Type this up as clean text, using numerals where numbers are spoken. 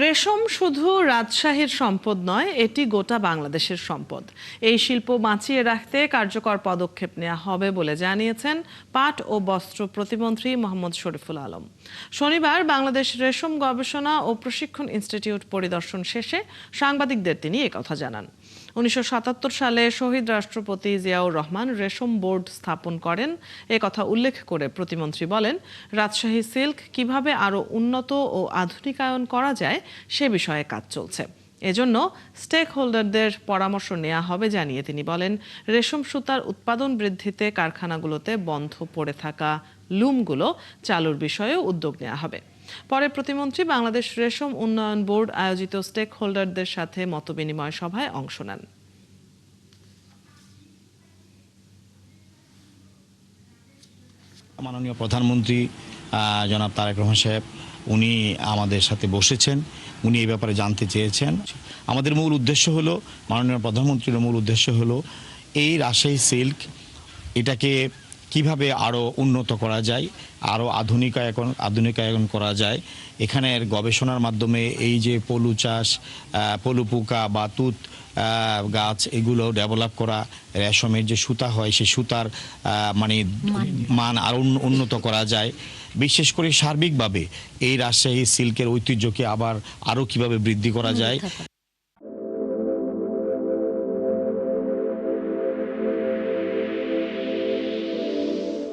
রেশম শুধু রাজশাহীর সম্পদ নয়, এটি গোটা বাংলাদেশের সম্পদ। এই শিল্প বাঁচিয়ে রাখতে কার্যকর পদক্ষেপ নেওয়া হবে বলে জানিয়েছেন পাট ও বস্ত্র প্রতিমন্ত্রী মোহাম্মদ শরীফুল আলম। শনিবার বাংলাদেশ রেশম গবেষণা ও প্রশিক্ষণ ইনস্টিটিউট পরিদর্শন শেষে সাংবাদিকদের তিনি একথা জানান। 1977 সালে শহীদ রাষ্ট্রপতি জিয়াউর রহমান রেশম বোর্ড স্থাপন করেন। কথা উল্লেখ করে প্রতিমন্ত্রী বলেন, রাজশাহী সিল্ক কিভাবে আরও উন্নত ও আধুনিকায়ন করা যায় সে বিষয়ে কাজ চলছে। এজন্য স্টেক হোল্ডারদের পরামর্শ নেওয়া হবে জানিয়ে তিনি বলেন, রেশম সুতার উৎপাদন বৃদ্ধিতে কারখানাগুলোতে বন্ধ পড়ে থাকা লুমগুলো চালুর বিষয়েও উদ্যোগ নেওয়া হবে। পরে প্রতিমন্ত্রী বাংলাদেশ রেশম উন্নয়ন বোর্ড আয়োজিত স্টেক হোল্ডারদের সাথে মতবিনিময় সভায় অংশ নেন। মাননীয় প্রধানমন্ত্রী জনাব তারেক রহমান সাহেব উনি আমাদের সাথে বসেছেন, উনি এই ব্যাপারে জানতে চেয়েছেন। আমাদের মূল উদ্দেশ্য হলো, মাননীয় প্রধানমন্ত্রীর মূল উদ্দেশ্য হলো এই রাজশাহী সিল্ক এটাকে কিভাবে আরও উন্নত করা যায়, আরও আধুনিকায়ন করা যায়। এখানের গবেষণার মাধ্যমে এই যে পলু চাষ, পলু পোকা বা তুত গাছ এগুলো ডেভেলপ করা, রেশমের যে সুতা হয় সেই সুতার মান আরও উন্নত করা যায়। বিশেষ করে সার্বিকভাবে এই রাজশাহী সিল্কের ঐতিহ্যকে আরও কিভাবে বৃদ্ধি করা যায়।